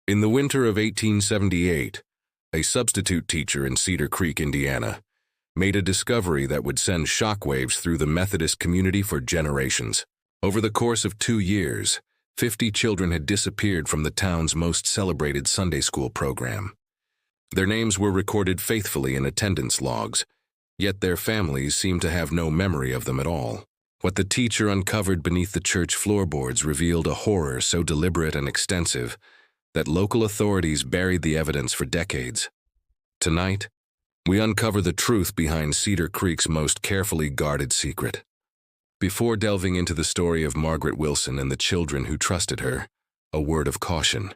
In the winter of 1878, a substitute teacher in Cedar Creek, Indiana, made a discovery that would send shockwaves through the Methodist community for generations. Over the course of 2 years, 50 children had disappeared from the town's most celebrated Sunday school program. Their names were recorded faithfully in attendance logs, yet their families seemed to have no memory of them at all. What the teacher uncovered beneath the church floorboards revealed a horror so deliberate and extensive that local authorities buried the evidence for decades. Tonight, we uncover the truth behind Cedar Creek's most carefully guarded secret. Before delving into the story of Margaret Wilson and the children who trusted her, a word of caution.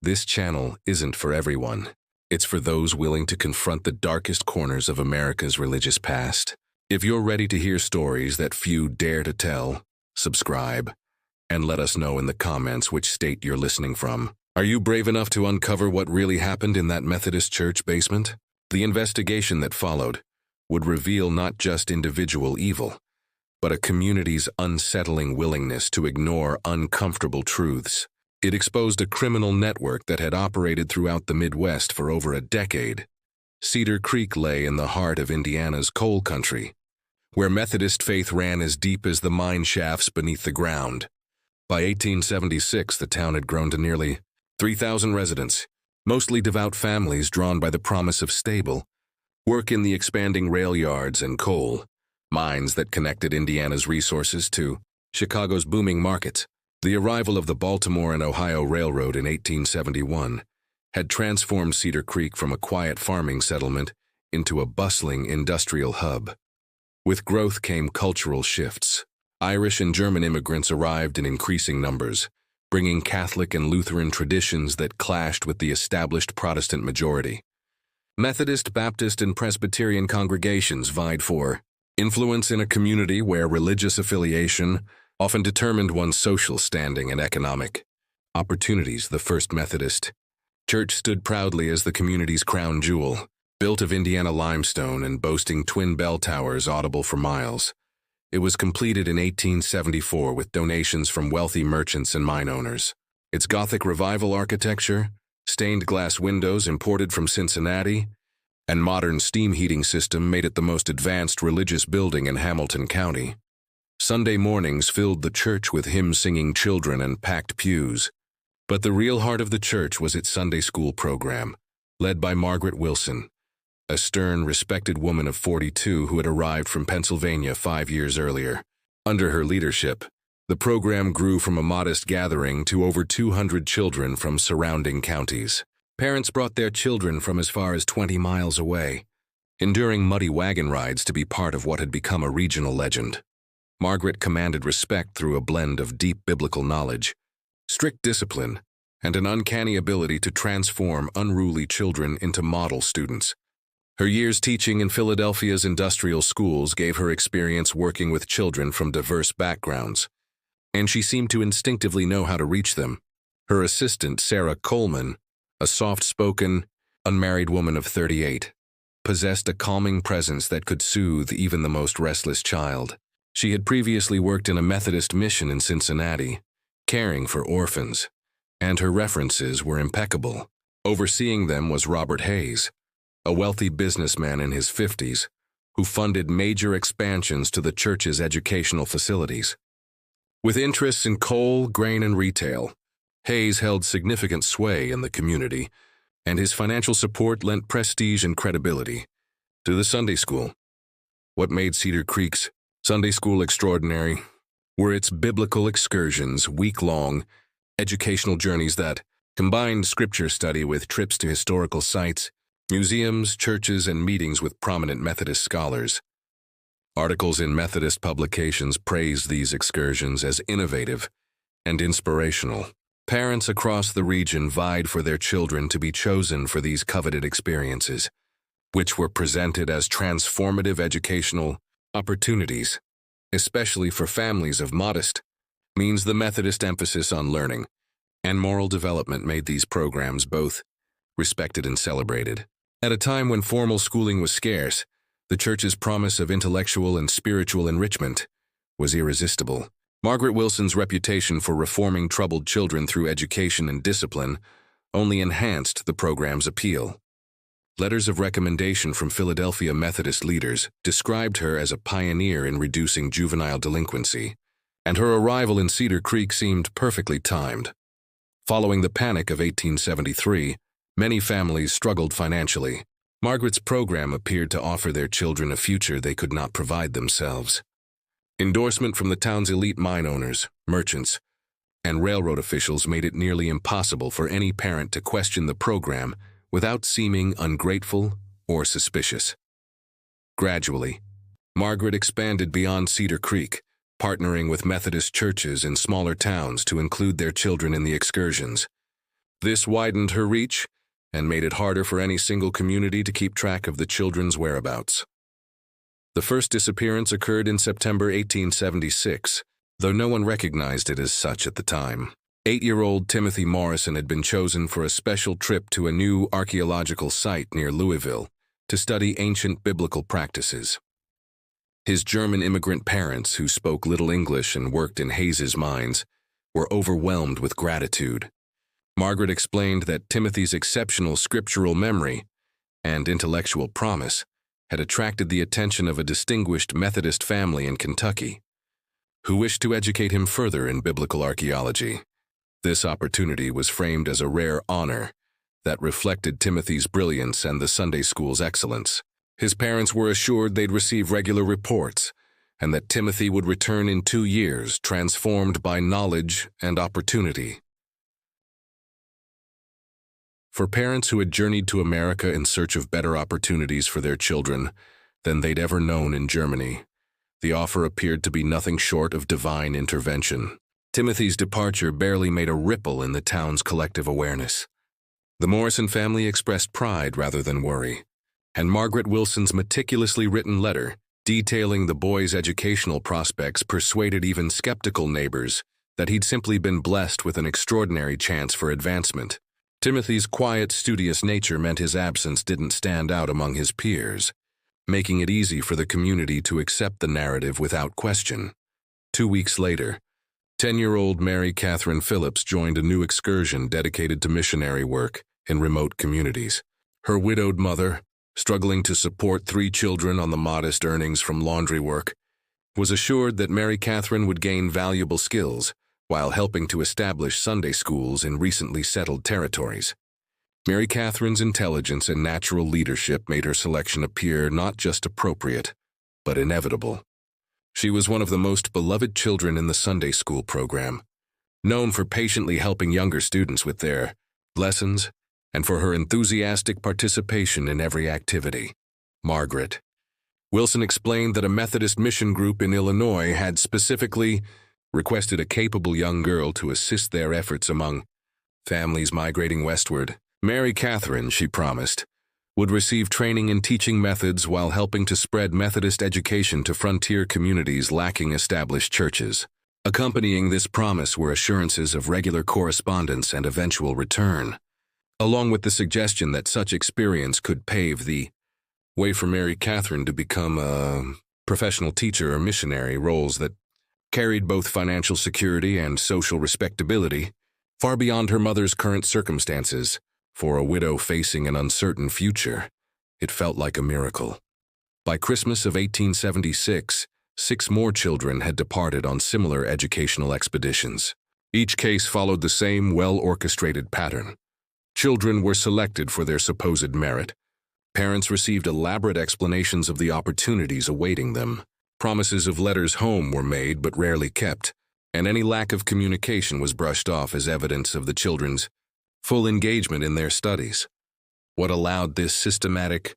This channel isn't for everyone. It's for those willing to confront the darkest corners of America's religious past. If you're ready to hear stories that few dare to tell, subscribe, and let us know in the comments which state you're listening from. Are you brave enough to uncover what really happened in that Methodist church basement? The investigation that followed would reveal not just individual evil, but a community's unsettling willingness to ignore uncomfortable truths. It exposed a criminal network that had operated throughout the Midwest for over a decade. Cedar Creek lay in the heart of Indiana's coal country, where Methodist faith ran as deep as the mine shafts beneath the ground. By 1876, the town had grown to nearly 3,000 residents, mostly devout families drawn by the promise of stable work in the expanding rail yards and coal mines that connected Indiana's resources to Chicago's booming markets. The arrival of the Baltimore and Ohio Railroad in 1871 had transformed Cedar Creek from a quiet farming settlement into a bustling industrial hub. With growth came cultural shifts. Irish and German immigrants arrived in increasing numbers, bringing Catholic and Lutheran traditions that clashed with the established Protestant majority. Methodist, Baptist, and Presbyterian congregations vied for influence in a community where religious affiliation often determined one's social standing and economic opportunities. The First Methodist Church stood proudly as the community's crown jewel, built of Indiana limestone and boasting twin bell towers audible for miles. It was completed in 1874 with donations from wealthy merchants and mine owners. Its Gothic Revival architecture, stained glass windows imported from Cincinnati, and modern steam heating system made it the most advanced religious building in Hamilton County. Sunday mornings filled the church with hymn-singing children and packed pews. But the real heart of the church was its Sunday school program, led by Margaret Wilson, a stern, respected woman of 42 who had arrived from Pennsylvania 5 years earlier. Under her leadership, the program grew from a modest gathering to over 200 children from surrounding counties. Parents brought their children from as far as 20 miles away, enduring muddy wagon rides to be part of what had become a regional legend. Margaret commanded respect through a blend of deep biblical knowledge, strict discipline, and an uncanny ability to transform unruly children into model students. Her years teaching in Philadelphia's industrial schools gave her experience working with children from diverse backgrounds, and she seemed to instinctively know how to reach them. Her assistant, Sarah Coleman, a soft-spoken, unmarried woman of 38, possessed a calming presence that could soothe even the most restless child. She had previously worked in a Methodist mission in Cincinnati, caring for orphans, and her references were impeccable. Overseeing them was Robert Hayes, a wealthy businessman in his 50s, who funded major expansions to the church's educational facilities. With interests in coal, grain, and retail, Hayes held significant sway in the community, and his financial support lent prestige and credibility to the Sunday school. What made Cedar Creek's Sunday school extraordinary were its biblical excursions, week-long educational journeys that combined scripture study with trips to historical sites, museums, churches, and meetings with prominent Methodist scholars. Articles in Methodist publications praised these excursions as innovative and inspirational. Parents across the region vied for their children to be chosen for these coveted experiences, which were presented as transformative educational opportunities, especially for families of modest means. The Methodist emphasis on learning and moral development made these programs both respected and celebrated. At a time when formal schooling was scarce, the church's promise of intellectual and spiritual enrichment was irresistible. Margaret Wilson's reputation for reforming troubled children through education and discipline only enhanced the program's appeal. Letters of recommendation from Philadelphia Methodist leaders described her as a pioneer in reducing juvenile delinquency, and her arrival in Cedar Creek seemed perfectly timed. Following the Panic of 1873, many families struggled financially. Margaret's program appeared to offer their children a future they could not provide themselves. Endorsement from the town's elite mine owners, merchants, and railroad officials made it nearly impossible for any parent to question the program without seeming ungrateful or suspicious. Gradually, Margaret expanded beyond Cedar Creek, partnering with Methodist churches in smaller towns to include their children in the excursions. This widened her reach and made it harder for any single community to keep track of the children's whereabouts. The first disappearance occurred in September 1876, though no one recognized it as such at the time. 8-year-old Timothy Morrison had been chosen for a special trip to a new archaeological site near Louisville to study ancient biblical practices. His German immigrant parents, who spoke little English and worked in Hayes's mines, were overwhelmed with gratitude. Margaret explained that Timothy's exceptional scriptural memory and intellectual promise had attracted the attention of a distinguished Methodist family in Kentucky, who wished to educate him further in biblical archaeology. This opportunity was framed as a rare honor that reflected Timothy's brilliance and the Sunday school's excellence. His parents were assured they'd receive regular reports and that Timothy would return in 2 years, transformed by knowledge and opportunity. For parents who had journeyed to America in search of better opportunities for their children than they'd ever known in Germany, the offer appeared to be nothing short of divine intervention. Timothy's departure barely made a ripple in the town's collective awareness. The Morrison family expressed pride rather than worry, and Margaret Wilson's meticulously written letter detailing the boy's educational prospects persuaded even skeptical neighbors that he'd simply been blessed with an extraordinary chance for advancement. Timothy's quiet, studious nature meant his absence didn't stand out among his peers, making it easy for the community to accept the narrative without question. 2 weeks later, 10-year-old Mary Catherine Phillips joined a new excursion dedicated to missionary work in remote communities. Her widowed mother, struggling to support 3 children on the modest earnings from laundry work, was assured that Mary Catherine would gain valuable skills while helping to establish Sunday schools in recently settled territories. Mary Catherine's intelligence and natural leadership made her selection appear not just appropriate, but inevitable. She was one of the most beloved children in the Sunday school program, known for patiently helping younger students with their lessons and for her enthusiastic participation in every activity. Margaret Wilson explained that a Methodist mission group in Illinois had specifically requested a capable young girl to assist their efforts among families migrating westward. Mary Catherine, she promised, would receive training in teaching methods while helping to spread Methodist education to frontier communities lacking established churches. Accompanying this promise were assurances of regular correspondence and eventual return, along with the suggestion that such experience could pave the way for Mary Catherine to become a professional teacher or missionary, roles that carried both financial security and social respectability, far beyond her mother's current circumstances. For a widow facing an uncertain future, it felt like a miracle. By Christmas of 1876, 6 more children had departed on similar educational expeditions. Each case followed the same well-orchestrated pattern. Children were selected for their supposed merit. Parents received elaborate explanations of the opportunities awaiting them. Promises of letters home were made but rarely kept, and any lack of communication was brushed off as evidence of the children's full engagement in their studies. What allowed this systematic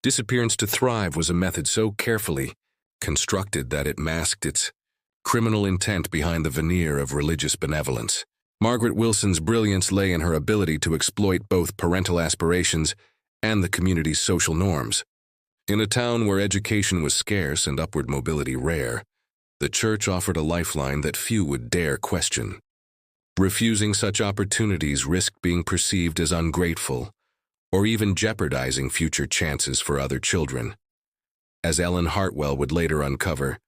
disappearance to thrive was a method so carefully constructed that it masked its criminal intent behind the veneer of religious benevolence. Margaret Wilson's brilliance lay in her ability to exploit both parental aspirations and the community's social norms. In a town where education was scarce and upward mobility rare, the church offered a lifeline that few would dare question. Refusing such opportunities risked being perceived as ungrateful, or even jeopardizing future chances for other children. As Ellen Hartwell would later uncover,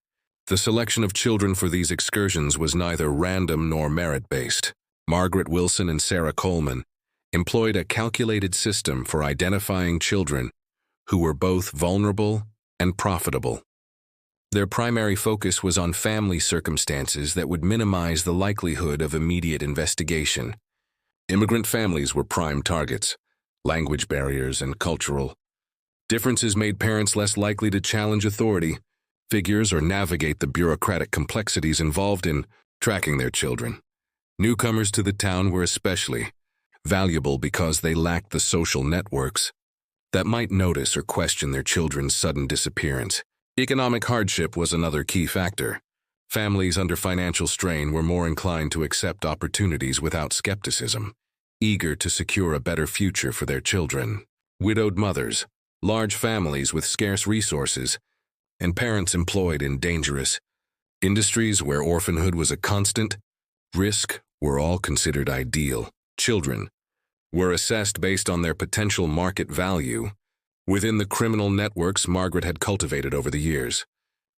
the selection of children for these excursions was neither random nor merit-based. Margaret Wilson and Sarah Coleman, employed a calculated system for identifying children who were both vulnerable and profitable. Their primary focus was on family circumstances that would minimize the likelihood of immediate investigation. Immigrant families were prime targets. Language barriers and cultural differences made parents less likely to challenge authority figures or navigate the bureaucratic complexities involved in tracking their children. Newcomers to the town were especially valuable because they lacked the social networks that might notice or question their children's sudden disappearance. Economic hardship was another key factor. Families under financial strain were more inclined to accept opportunities without skepticism, eager to secure a better future for their children. Widowed mothers, large families with scarce resources, and parents employed in dangerous industries where orphanhood was a constant risk were all considered ideal. Children were assessed based on their potential market value within the criminal networks Margaret had cultivated over the years.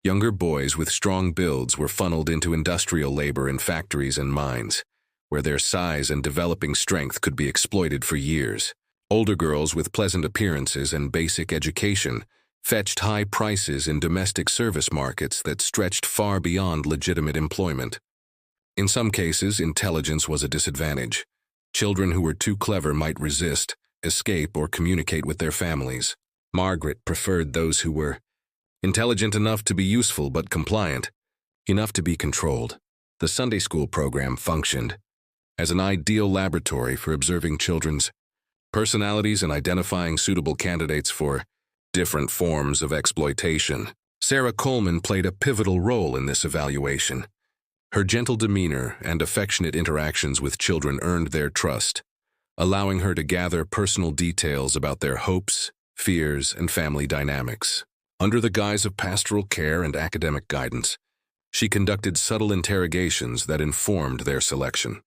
Younger boys with strong builds were funneled into industrial labor in factories and mines, where their size and developing strength could be exploited for years. Older girls with pleasant appearances and basic education fetched high prices in domestic service markets that stretched far beyond legitimate employment. In some cases, intelligence was a disadvantage. Children who were too clever might resist, escape, or communicate with their families. Margaret preferred those who were intelligent enough to be useful but compliant enough to be controlled. The Sunday school program functioned as an ideal laboratory for observing children's personalities and identifying suitable candidates for different forms of exploitation. Sarah Coleman played a pivotal role in this evaluation. Her gentle demeanor and affectionate interactions with children earned their trust, allowing her to gather personal details about their hopes, fears, and family dynamics. Under the guise of pastoral care and academic guidance, she conducted subtle interrogations that informed their selection.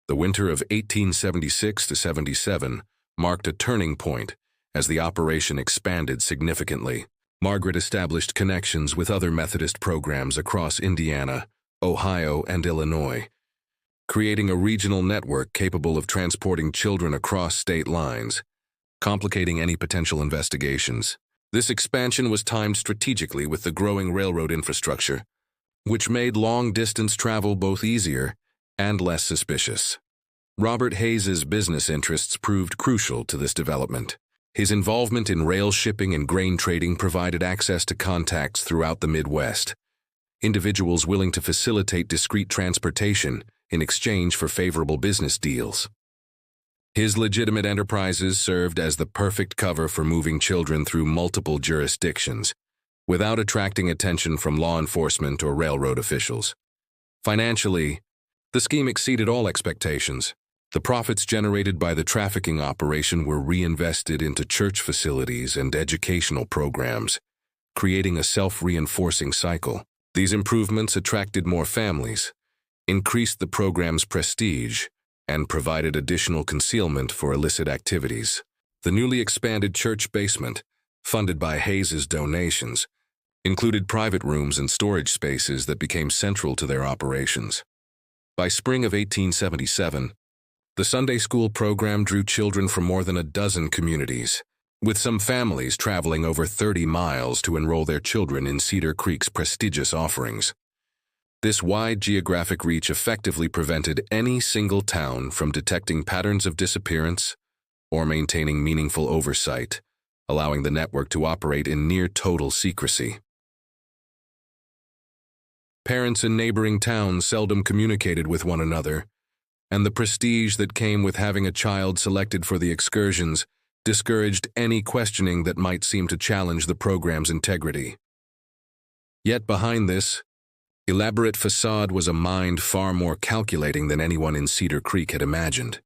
The winter of 1876 to 77 marked a turning point as the operation expanded significantly. Margaret established connections with other Methodist programs across Indiana, Ohio, and Illinois, creating a regional network capable of transporting children across state lines, complicating any potential investigations. This expansion was timed strategically with the growing railroad infrastructure, which made long-distance travel both easier and less suspicious. Robert Hayes's business interests proved crucial to this development. His involvement in rail shipping and grain trading provided access to contacts throughout the Midwest, individuals willing to facilitate discreet transportation in exchange for favorable business deals. His legitimate enterprises served as the perfect cover for moving children through multiple jurisdictions, without attracting attention from law enforcement or railroad officials. Financially, the scheme exceeded all expectations. The profits generated by the trafficking operation were reinvested into church facilities and educational programs, creating a self-reinforcing cycle. These improvements attracted more families, increased the program's prestige, and provided additional concealment for illicit activities. The newly expanded church basement, funded by Hayes's donations, included private rooms and storage spaces that became central to their operations. By spring of 1877, the Sunday school program drew children from more than a dozen communities, with some families traveling over 30 miles to enroll their children in Cedar Creek's prestigious offerings. This wide geographic reach effectively prevented any single town from detecting patterns of disappearance or maintaining meaningful oversight, allowing the network to operate in near-total secrecy. Parents in neighboring towns seldom communicated with one another, and the prestige that came with having a child selected for the excursions discouraged any questioning that might seem to challenge the program's integrity. Yet behind this elaborate facade was a mind far more calculating than anyone in Cedar Creek had imagined.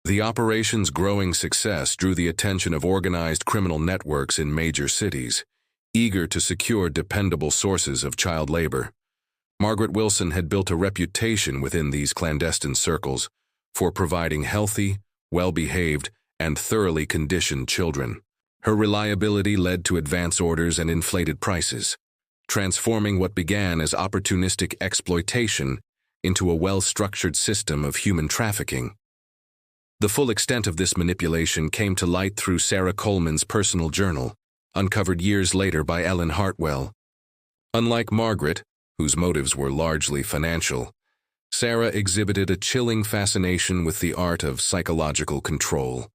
The operation's growing success drew the attention of organized criminal networks in major cities, eager to secure dependable sources of child labor. Margaret Wilson had built a reputation within these clandestine circles for providing healthy, well-behaved, and thoroughly conditioned children. Her reliability led to advance orders and inflated prices, transforming what began as opportunistic exploitation into a well-structured system of human trafficking. The full extent of this manipulation came to light through Sarah Coleman's personal journal, uncovered years later by Ellen Hartwell. Unlike Margaret, whose motives were largely financial, Sarah exhibited a chilling fascination with the art of psychological control.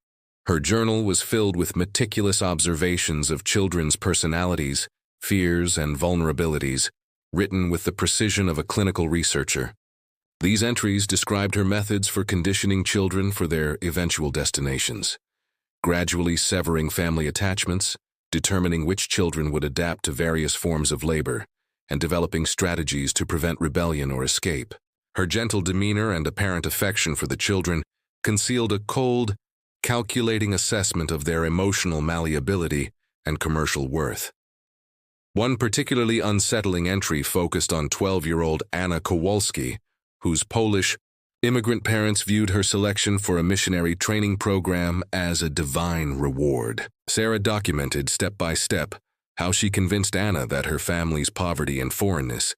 Her journal was filled with meticulous observations of children's personalities, fears, and vulnerabilities, written with the precision of a clinical researcher. These entries described her methods for conditioning children for their eventual destinations, gradually severing family attachments, determining which children would adapt to various forms of labor, and developing strategies to prevent rebellion or escape. Her gentle demeanor and apparent affection for the children concealed a cold, calculating assessment of their emotional malleability and commercial worth. One particularly unsettling entry focused on 12-year-old Anna Kowalski, whose Polish immigrant parents viewed her selection for a missionary training program as a divine reward. Sarah documented step by step how she convinced Anna that her family's poverty and foreignness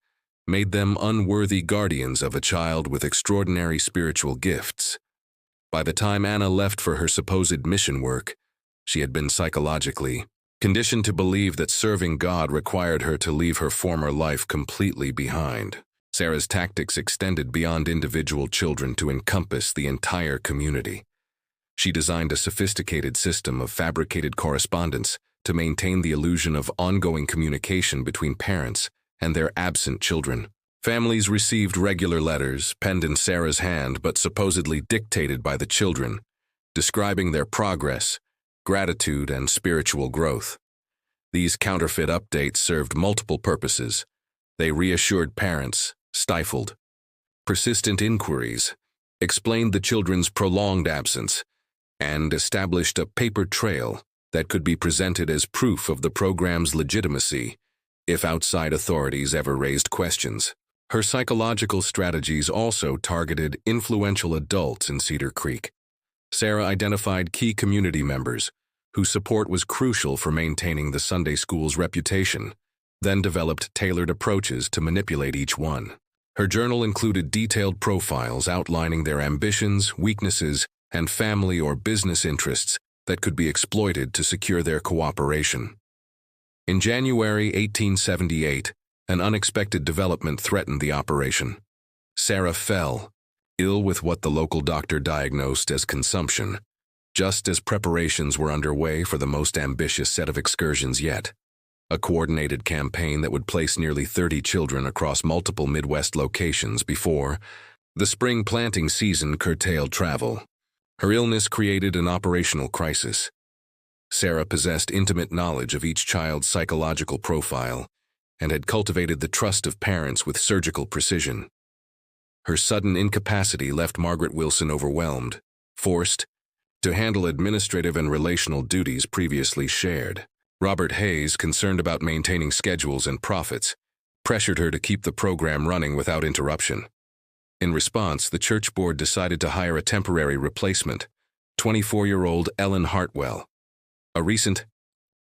made them unworthy guardians of a child with extraordinary spiritual gifts. By the time Anna left for her supposed mission work, she had been psychologically conditioned to believe that serving God required her to leave her former life completely behind. Sarah's tactics extended beyond individual children to encompass the entire community. She designed a sophisticated system of fabricated correspondence to maintain the illusion of ongoing communication between parents and their absent children. Families received regular letters, penned in Sarah's hand but supposedly dictated by the children, describing their progress, gratitude, and spiritual growth. These counterfeit updates served multiple purposes. They reassured parents, stifled persistent inquiries, explained the children's prolonged absence, and established a paper trail that could be presented as proof of the program's legitimacy if outside authorities ever raised questions. Her psychological strategies also targeted influential adults in Cedar Creek. Sarah identified key community members whose support was crucial for maintaining the Sunday school's reputation, then developed tailored approaches to manipulate each one. Her journal included detailed profiles outlining their ambitions, weaknesses, and family or business interests that could be exploited to secure their cooperation. In January 1878, an unexpected development threatened the operation. Sarah fell, ill with what the local doctor diagnosed as consumption, just as preparations were underway for the most ambitious set of excursions yet. A coordinated campaign that would place nearly 30 children across multiple Midwest locations before the spring planting season curtailed travel. Her illness created an operational crisis. Sarah possessed intimate knowledge of each child's psychological profile and had cultivated the trust of parents with surgical precision. Her sudden incapacity left Margaret Wilson overwhelmed, forced to handle administrative and relational duties previously shared. Robert Hayes, concerned about maintaining schedules and profits, pressured her to keep the program running without interruption. In response, the church board decided to hire a temporary replacement, 24-year-old Ellen Hartwell. A recent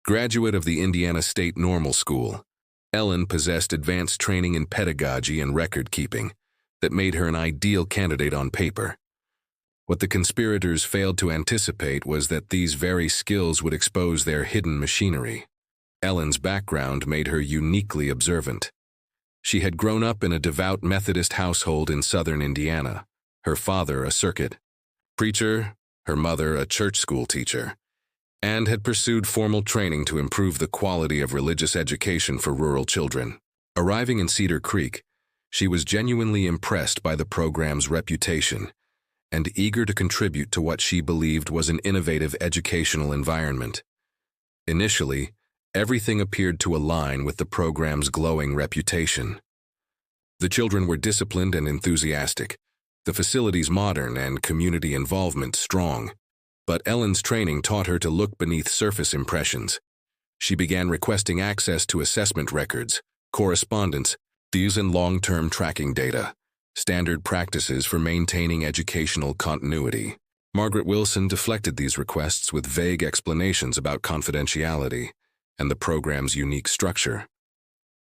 graduate of the Indiana State Normal School, Ellen possessed advanced training in pedagogy and record-keeping that made her an ideal candidate on paper. What the conspirators failed to anticipate was that these very skills would expose their hidden machinery. Ellen's background made her uniquely observant. She had grown up in a devout Methodist household in southern Indiana, her father a circuit preacher, her mother a church school teacher, and had pursued formal training to improve the quality of religious education for rural children. Arriving in Cedar Creek, she was genuinely impressed by the program's reputation and eager to contribute to what she believed was an innovative educational environment. Initially, everything appeared to align with the program's glowing reputation. The children were disciplined and enthusiastic, the facilities modern and community involvement strong. But Ellen's training taught her to look beneath surface impressions. She began requesting access to assessment records, correspondence, and long-term tracking data, standard practices for maintaining educational continuity. Margaret Wilson deflected these requests with vague explanations about confidentiality and the program's unique structure.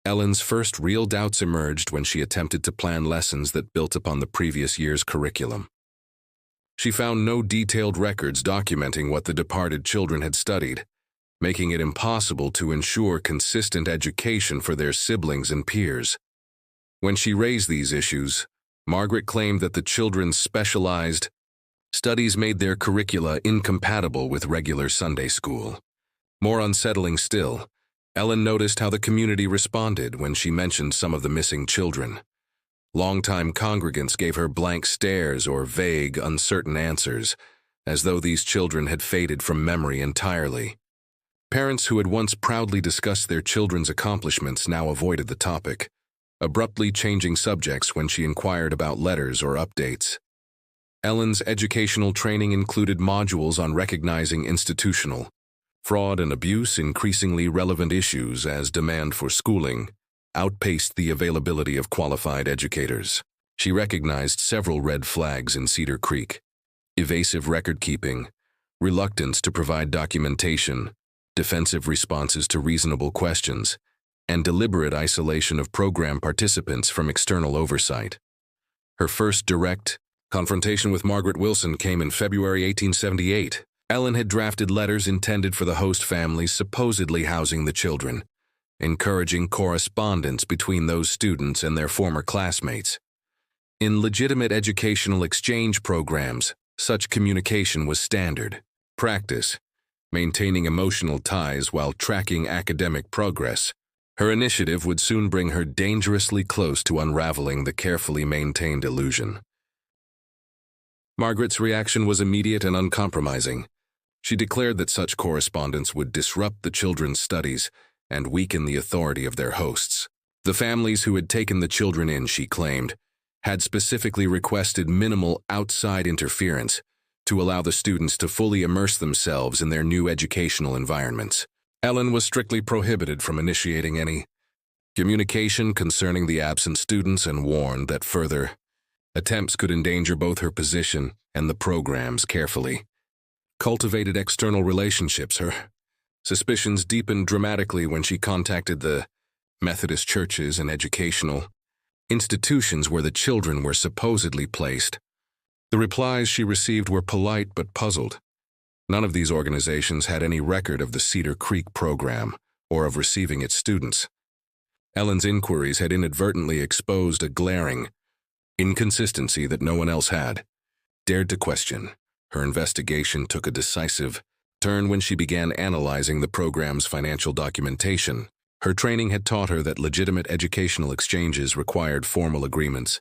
Ellen's first real doubts emerged when she attempted to plan lessons that built upon the previous year's curriculum. She found no detailed records documenting what the departed children had studied, making it impossible to ensure consistent education for their siblings and peers. When she raised these issues, Margaret claimed that the children's specialized studies made their curricula incompatible with regular Sunday school. More unsettling still, Ellen noticed how the community responded when she mentioned some of the missing children. Longtime congregants gave her blank stares or vague, uncertain answers, as though these children had faded from memory entirely. Parents who had once proudly discussed their children's accomplishments now avoided the topic, abruptly changing subjects when she inquired about letters or updates. Ellen's educational training included modules on recognizing institutional fraud and abuse, increasingly relevant issues as demand for schooling outpaced the availability of qualified educators. She recognized several red flags in Cedar Creek: evasive record-keeping, reluctance to provide documentation, defensive responses to reasonable questions, and deliberate isolation of program participants from external oversight. Her first direct confrontation with Margaret Wilson came in February 1878. Ellen had drafted letters intended for the host families supposedly housing the children, encouraging correspondence between those students and their former classmates. In legitimate educational exchange programs, such communication was standard practice, maintaining emotional ties while tracking academic progress. Her initiative would soon bring her dangerously close to unraveling the carefully maintained illusion. Margaret's reaction was immediate and uncompromising. She declared that such correspondence would disrupt the children's studies and weaken the authority of their hosts. The families who had taken the children in, she claimed, had specifically requested minimal outside interference to allow the students to fully immerse themselves in their new educational environments. Ellen was strictly prohibited from initiating any communication concerning the absent students and warned that further attempts could endanger both her position and the programs. Carefully cultivated external relationships. Her suspicions deepened dramatically when she contacted the Methodist churches and educational institutions where the children were supposedly placed. The replies she received were polite but puzzled. None of these organizations had any record of the Cedar Creek program or of receiving its students. Ellen's inquiries had inadvertently exposed a glaring inconsistency that no one else had dared to question. Her investigation took a decisive turn when she began analyzing the program's financial documentation. Her training had taught her that legitimate educational exchanges required formal agreements,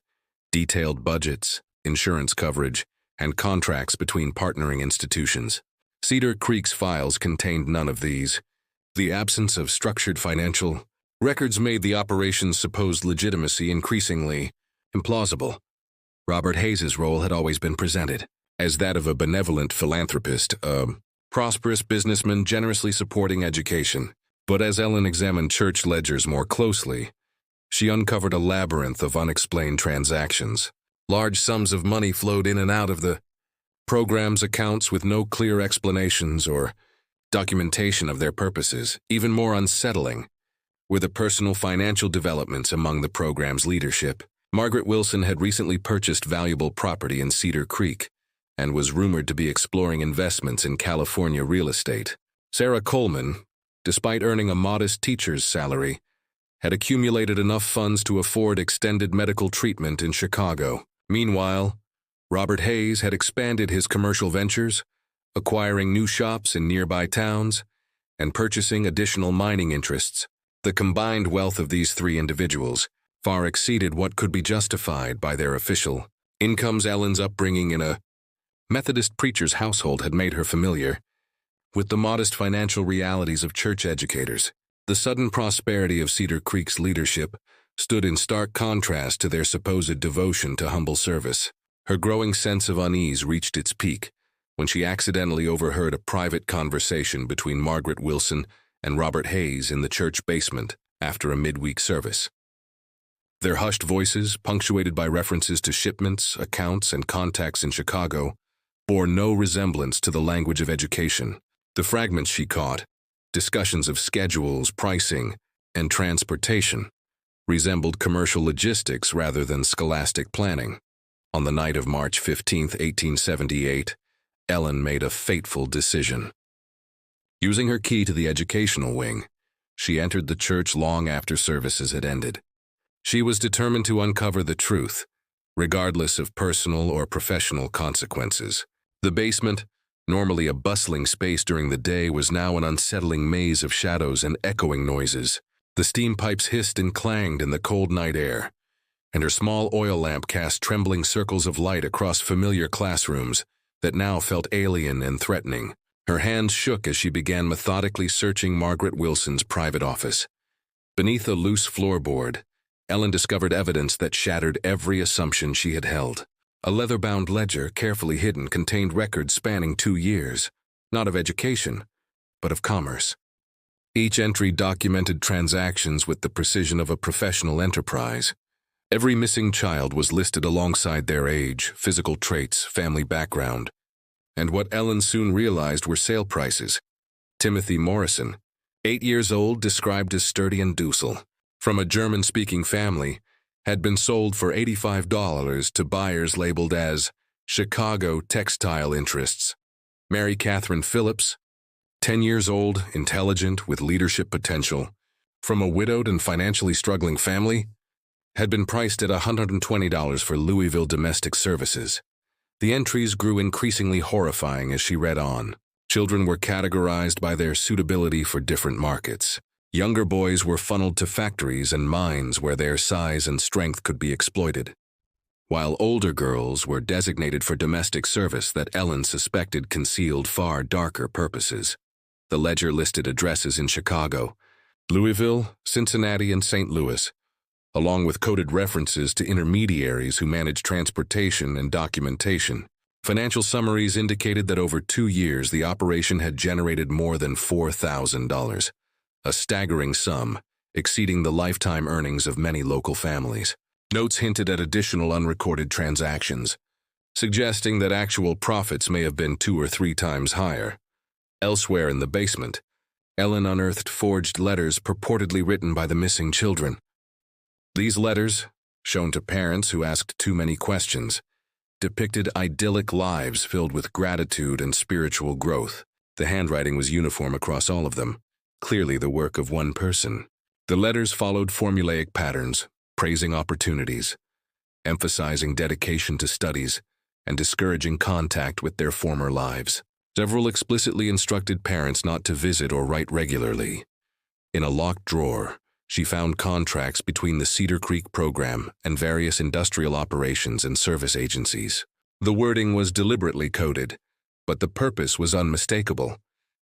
detailed budgets, insurance coverage, and contracts between partnering institutions. Cedar Creek's files contained none of these. The absence of structured financial records made the operation's supposed legitimacy increasingly implausible. Robert Hayes's role had always been presented as that of a benevolent philanthropist, a prosperous businessman generously supporting education. But as Ellen examined church ledgers more closely, she uncovered a labyrinth of unexplained transactions. Large sums of money flowed in and out of the program's accounts with no clear explanations or documentation of their purposes. Even more unsettling were the personal financial developments among the program's leadership. Margaret Wilson had recently purchased valuable property in Cedar Creek and was rumored to be exploring investments in California real estate. Sarah Coleman, despite earning a modest teacher's salary, had accumulated enough funds to afford extended medical treatment in Chicago. Meanwhile, Robert Hayes had expanded his commercial ventures, acquiring new shops in nearby towns and purchasing additional mining interests. The combined wealth of these three individuals far exceeded what could be justified by their official incomes. Ellen's upbringing in a Methodist preacher's household had made her familiar with the modest financial realities of church educators. The sudden prosperity of Cedar Creek's leadership stood in stark contrast to their supposed devotion to humble service. Her growing sense of unease reached its peak when she accidentally overheard a private conversation between Margaret Wilson and Robert Hayes in the church basement after a midweek service. Their hushed voices, punctuated by references to shipments, accounts, and contacts in Chicago, bore no resemblance to the language of education. The fragments she caught, discussions of schedules, pricing, and transportation, resembled commercial logistics rather than scholastic planning. On the night of March 15, 1878, Ellen made a fateful decision. Using her key to the educational wing, she entered the church long after services had ended. She was determined to uncover the truth, regardless of personal or professional consequences. The basement, normally a bustling space during the day, was now an unsettling maze of shadows and echoing noises. The steam pipes hissed and clanged in the cold night air, and her small oil lamp cast trembling circles of light across familiar classrooms that now felt alien and threatening. Her hands shook as she began methodically searching Margaret Wilson's private office. Beneath a loose floorboard, Ellen discovered evidence that shattered every assumption she had held. A leather-bound ledger, carefully hidden, contained records spanning 2 years, not of education, but of commerce. Each entry documented transactions with the precision of a professional enterprise. Every missing child was listed alongside their age, physical traits, family background, and what Ellen soon realized were sale prices. Timothy Morrison, 8 years old, described as sturdy and docile, from a German-speaking family, had been sold for $85 to buyers labeled as Chicago textile interests. Mary Catherine Phillips, 10 years old, intelligent, with leadership potential, from a widowed and financially struggling family, had been priced at $120 for Louisville domestic services. The entries grew increasingly horrifying as she read on. Children were categorized by their suitability for different markets. Younger boys were funneled to factories and mines where their size and strength could be exploited, while older girls were designated for domestic service that Ellen suspected concealed far darker purposes. The ledger listed addresses in Chicago, Louisville, Cincinnati, and St. Louis, along with coded references to intermediaries who managed transportation and documentation. Financial summaries indicated that over 2 years the operation had generated more than $4,000, a staggering sum, exceeding the lifetime earnings of many local families. Notes hinted at additional unrecorded transactions, suggesting that actual profits may have been 2 or 3 times higher. Elsewhere in the basement, Ellen unearthed forged letters purportedly written by the missing children. These letters, shown to parents who asked too many questions, depicted idyllic lives filled with gratitude and spiritual growth. The handwriting was uniform across all of them, clearly the work of one person. The letters followed formulaic patterns, praising opportunities, emphasizing dedication to studies, and discouraging contact with their former lives. Several explicitly instructed parents not to visit or write regularly. In a locked drawer, she found contracts between the Cedar Creek program and various industrial operations and service agencies. The wording was deliberately coded, but the purpose was unmistakable.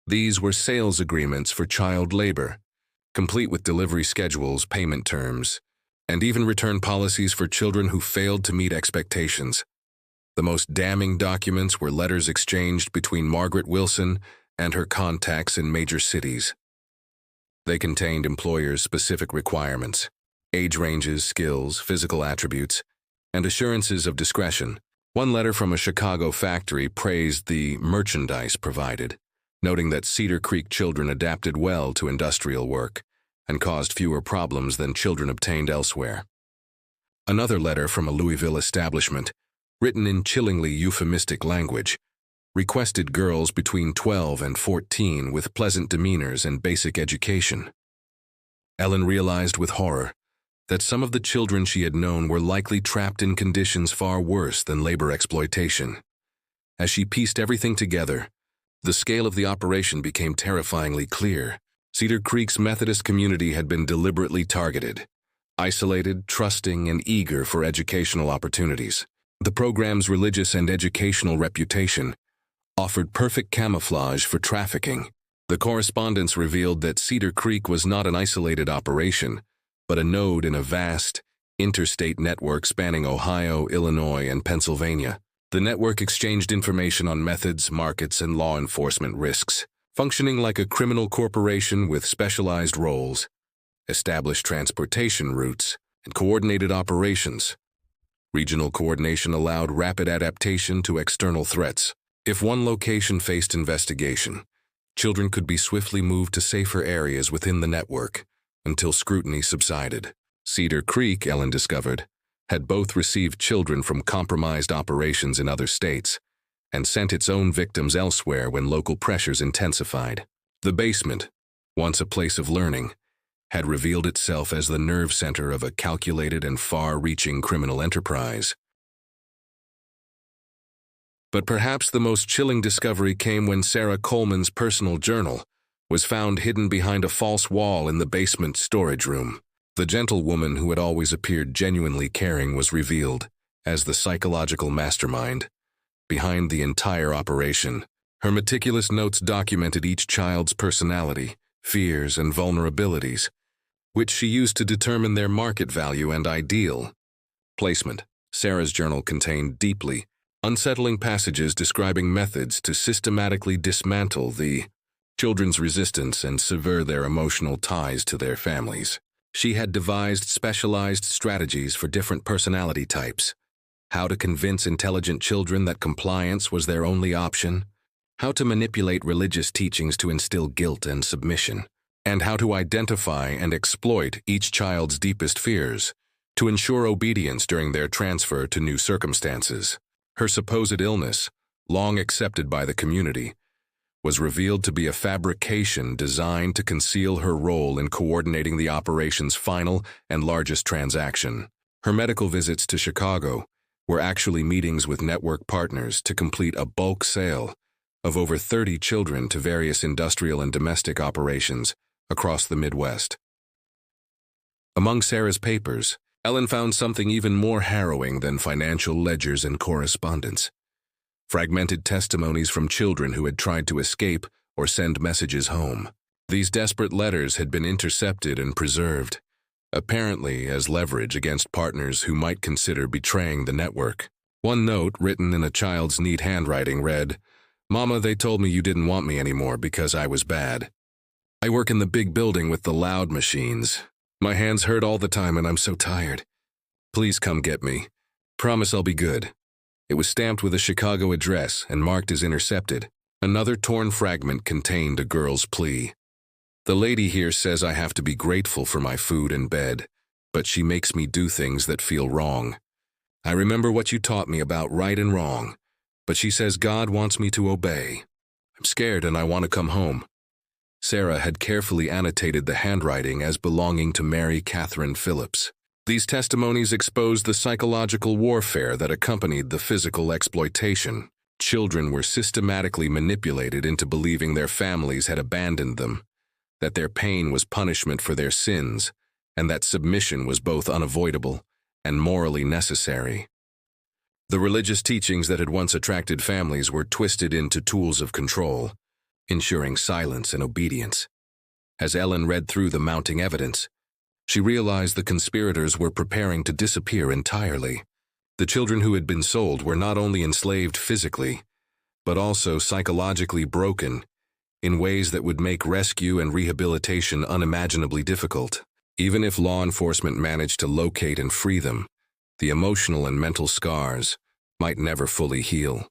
These were sales agreements for child labor, complete with delivery schedules, payment terms, and even return policies for children who failed to meet expectations. The most damning documents were letters exchanged between Margaret Wilson and her contacts in major cities. They contained employers' specific requirements, age ranges, skills, physical attributes, and assurances of discretion. One letter from a Chicago factory praised the merchandise provided, noting that Cedar Creek children adapted well to industrial work and caused fewer problems than children obtained elsewhere. Another letter from a Louisville establishment, written in chillingly euphemistic language, requested girls between 12 and 14 with pleasant demeanors and basic education. Ellen realized with horror that some of the children she had known were likely trapped in conditions far worse than labor exploitation. As she pieced everything together, the scale of the operation became terrifyingly clear. Cedar Creek's Methodist community had been deliberately targeted, isolated, trusting, and eager for educational opportunities. The program's religious and educational reputation offered perfect camouflage for trafficking. The correspondence revealed that Cedar Creek was not an isolated operation, but a node in a vast, interstate network spanning Ohio, Illinois, and Pennsylvania. The network exchanged information on methods, markets, and law enforcement risks, functioning like a criminal corporation with specialized roles, established transportation routes, and coordinated operations. Regional coordination allowed rapid adaptation to external threats. If one location faced investigation, children could be swiftly moved to safer areas within the network until scrutiny subsided. Cedar Creek, Ellen discovered, had both received children from compromised operations in other states and sent its own victims elsewhere when local pressures intensified. The basement, once a place of learning, had revealed itself as the nerve center of a calculated and far-reaching criminal enterprise. But perhaps the most chilling discovery came when Sarah Coleman's personal journal was found hidden behind a false wall in the basement storage room. The gentlewoman who had always appeared genuinely caring was revealed as the psychological mastermind behind the entire operation. Her meticulous notes documented each child's personality, fears, and vulnerabilities, which she used to determine their market value and ideal placement. Sarah's journal contained deeply unsettling passages describing methods to systematically dismantle the children's resistance and sever their emotional ties to their families. She had devised specialized strategies for different personality types: how to convince intelligent children that compliance was their only option, how to manipulate religious teachings to instill guilt and submission, and how to identify and exploit each child's deepest fears to ensure obedience during their transfer to new circumstances. Her supposed illness, long accepted by the community, was revealed to be a fabrication designed to conceal her role in coordinating the operation's final and largest transaction. Her medical visits to Chicago were actually meetings with network partners to complete a bulk sale of over 30 children to various industrial and domestic operations across the Midwest. Among Sarah's papers, Ellen found something even more harrowing than financial ledgers and correspondence: fragmented testimonies from children who had tried to escape or send messages home. These desperate letters had been intercepted and preserved, apparently as leverage against partners who might consider betraying the network. One note, written in a child's neat handwriting, read, "Mama, they told me you didn't want me anymore because I was bad. I work in the big building with the loud machines. My hands hurt all the time and I'm so tired. Please come get me. Promise I'll be good." It was stamped with a Chicago address and marked as intercepted. Another torn fragment contained a girl's plea. "The lady here says I have to be grateful for my food and bed, but she makes me do things that feel wrong. I remember what you taught me about right and wrong, but she says God wants me to obey. I'm scared and I want to come home." Sarah had carefully annotated the handwriting as belonging to Mary Catherine Phillips. These testimonies exposed the psychological warfare that accompanied the physical exploitation. Children were systematically manipulated into believing their families had abandoned them, that their pain was punishment for their sins, and that submission was both unavoidable and morally necessary. The religious teachings that had once attracted families were twisted into tools of control, ensuring silence and obedience. As Ellen read through the mounting evidence, she realized the conspirators were preparing to disappear entirely. The children who had been sold were not only enslaved physically, but also psychologically broken in ways that would make rescue and rehabilitation unimaginably difficult. Even if law enforcement managed to locate and free them, the emotional and mental scars might never fully heal.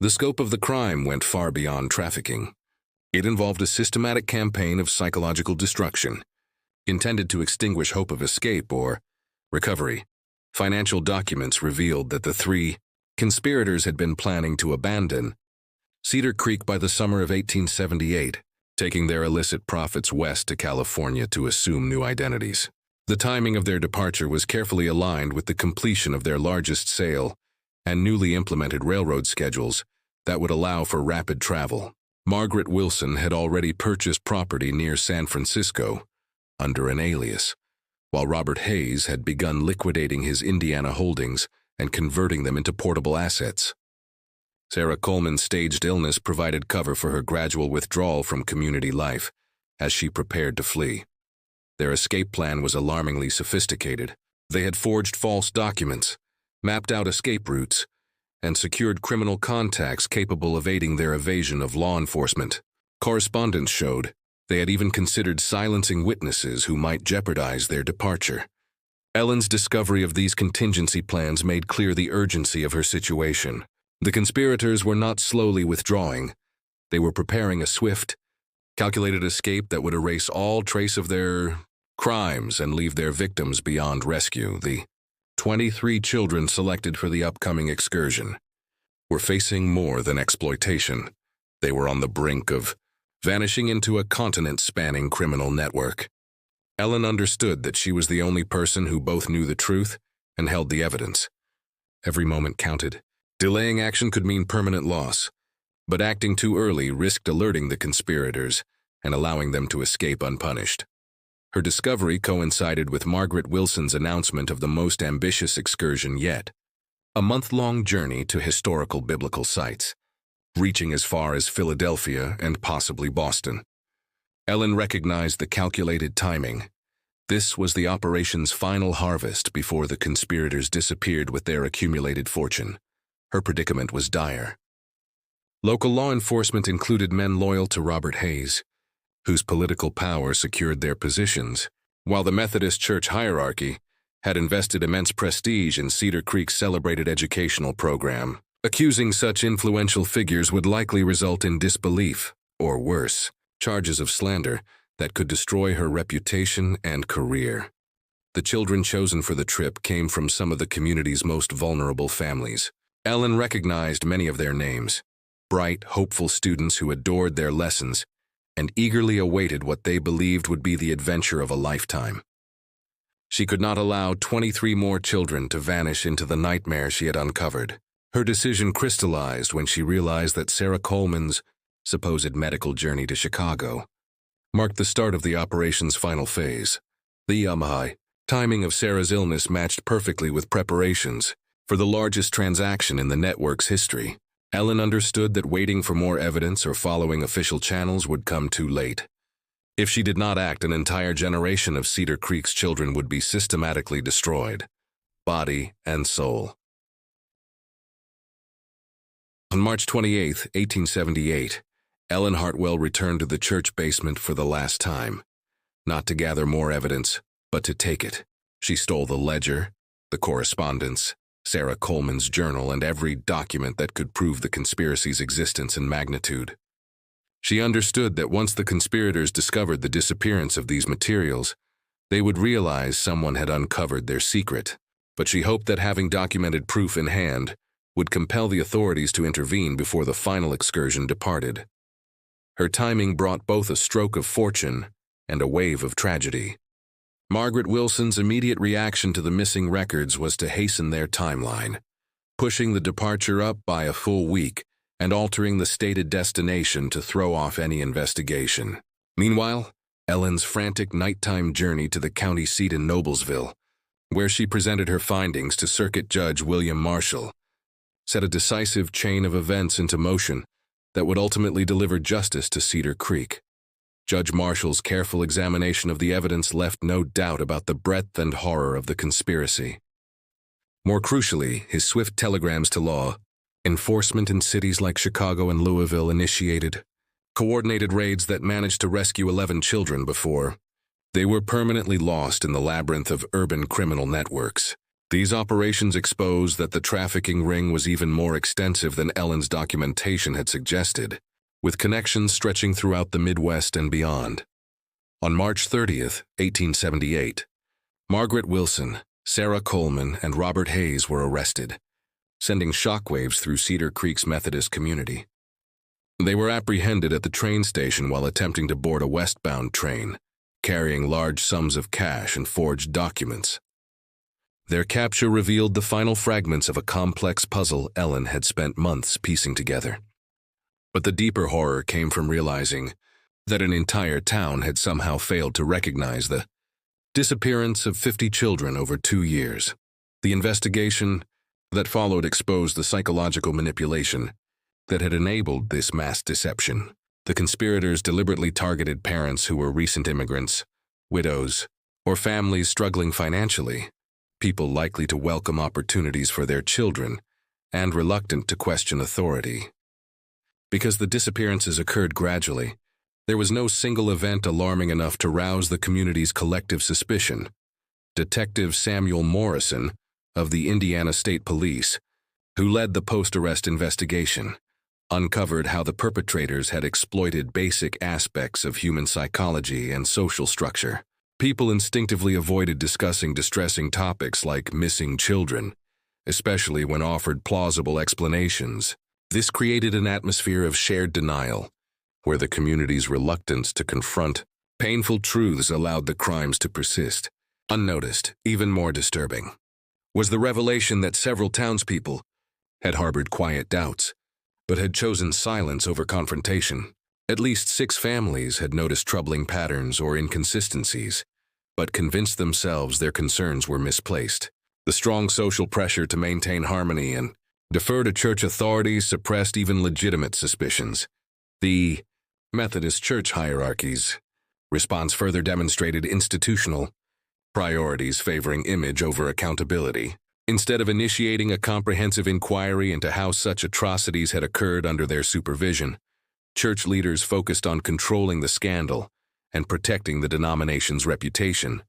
The scope of the crime went far beyond trafficking. It involved a systematic campaign of psychological destruction, intended to extinguish hope of escape or recovery. Financial documents revealed that the three conspirators had been planning to abandon Cedar Creek by the summer of 1878, taking their illicit profits west to California to assume new identities. The timing of their departure was carefully aligned with the completion of their largest sale and newly implemented railroad schedules that would allow for rapid travel. Margaret Wilson had already purchased property near San Francisco under an alias, while Robert Hayes had begun liquidating his Indiana holdings and converting them into portable assets. Sarah Coleman's staged illness provided cover for her gradual withdrawal from community life as she prepared to flee. Their escape plan was alarmingly sophisticated. They had forged false documents, mapped out escape routes, and secured criminal contacts capable of aiding their evasion of law enforcement. Correspondence showed they had even considered silencing witnesses who might jeopardize their departure. Ellen's discovery of these contingency plans made clear the urgency of her situation. The conspirators were not slowly withdrawing. They were preparing a swift, calculated escape that would erase all trace of their crimes and leave their victims beyond rescue. The 23 children selected for the upcoming excursion were facing more than exploitation. They were on the brink of vanishing into a continent-spanning criminal network. Ellen understood that she was the only person who both knew the truth and held the evidence. Every moment counted. Delaying action could mean permanent loss, but acting too early risked alerting the conspirators and allowing them to escape unpunished. Her discovery coincided with Margaret Wilson's announcement of the most ambitious excursion yet, a month-long journey to historical biblical sites, reaching as far as Philadelphia and possibly Boston. Ellen recognized the calculated timing. This was the operation's final harvest before the conspirators disappeared with their accumulated fortune. Her predicament was dire. Local law enforcement included men loyal to Robert Hayes, whose political power secured their positions, while the Methodist Church hierarchy had invested immense prestige in Cedar Creek's celebrated educational program. Accusing such influential figures would likely result in disbelief, or worse, charges of slander that could destroy her reputation and career. The children chosen for the trip came from some of the community's most vulnerable families. Ellen recognized many of their names, bright, hopeful students who adored their lessons and eagerly awaited what they believed would be the adventure of a lifetime. She could not allow 23 more children to vanish into the nightmare she had uncovered. Her decision crystallized when she realized that Sarah Coleman's supposed medical journey to Chicago marked the start of the operation's final phase. The timing of Sarah's illness matched perfectly with preparations for the largest transaction in the network's history. Ellen understood that waiting for more evidence or following official channels would come too late. If she did not act, an entire generation of Cedar Creek's children would be systematically destroyed, body and soul. On March 28, 1878, Ellen Hartwell returned to the church basement for the last time, not to gather more evidence, but to take it. She stole the ledger, the correspondence, Sarah Coleman's journal, and every document that could prove the conspiracy's existence and magnitude. She understood that once the conspirators discovered the disappearance of these materials, they would realize someone had uncovered their secret, but she hoped that having documented proof in hand would compel the authorities to intervene before the final excursion departed. Her timing brought both a stroke of fortune and a wave of tragedy. Margaret Wilson's immediate reaction to the missing records was to hasten their timeline, pushing the departure up by a full week and altering the stated destination to throw off any investigation. Meanwhile, Ellen's frantic nighttime journey to the county seat in Noblesville, where she presented her findings to Circuit Judge William Marshall, set a decisive chain of events into motion that would ultimately deliver justice to Cedar Creek. Judge Marshall's careful examination of the evidence left no doubt about the breadth and horror of the conspiracy. More crucially, his swift telegrams to law enforcement in cities like Chicago and Louisville initiated coordinated raids that managed to rescue 11 children before they were permanently lost in the labyrinth of urban criminal networks. These operations exposed that the trafficking ring was even more extensive than Ellen's documentation had suggested, with connections stretching throughout the Midwest and beyond. On March 30th, 1878, Margaret Wilson, Sarah Coleman, and Robert Hayes were arrested, sending shockwaves through Cedar Creek's Methodist community. They were apprehended at the train station while attempting to board a westbound train, carrying large sums of cash and forged documents. Their capture revealed the final fragments of a complex puzzle Ellen had spent months piecing together. But the deeper horror came from realizing that an entire town had somehow failed to recognize the disappearance of 50 children over 2 years. The investigation that followed exposed the psychological manipulation that had enabled this mass deception. The conspirators deliberately targeted parents who were recent immigrants, widows, or families struggling financially, people likely to welcome opportunities for their children and reluctant to question authority. Because the disappearances occurred gradually, there was no single event alarming enough to rouse the community's collective suspicion. Detective Samuel Morrison of the Indiana State Police, who led the post-arrest investigation, uncovered how the perpetrators had exploited basic aspects of human psychology and social structure. People instinctively avoided discussing distressing topics like missing children, especially when offered plausible explanations. This created an atmosphere of shared denial, where the community's reluctance to confront painful truths allowed the crimes to persist. Unnoticed, even more disturbing, was the revelation that several townspeople had harbored quiet doubts, but had chosen silence over confrontation. At least 6 families had noticed troubling patterns or inconsistencies, but convinced themselves their concerns were misplaced. The strong social pressure to maintain harmony and defer to church authorities suppressed even legitimate suspicions. The Methodist church hierarchy's response further demonstrated institutional priorities favoring image over accountability. Instead of initiating a comprehensive inquiry into how such atrocities had occurred under their supervision, church leaders focused on controlling the scandal and protecting the denomination's reputation.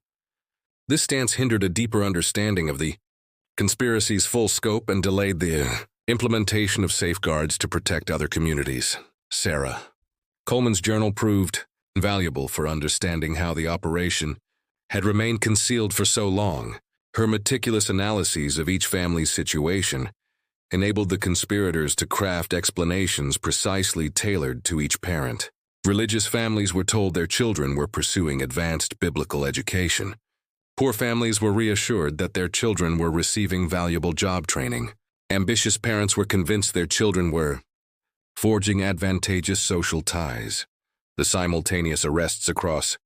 This stance hindered a deeper understanding of the conspiracy's full scope and delayed the implementation of safeguards to protect other communities. Sarah Coleman's journal proved valuable for understanding how the operation had remained concealed for so long. Her meticulous analyses of each family's situation enabled the conspirators to craft explanations precisely tailored to each parent. Religious families were told their children were pursuing advanced biblical education. Poor families were reassured that their children were receiving valuable job training. Ambitious parents were convinced their children were forging advantageous social ties. The simultaneous arrests across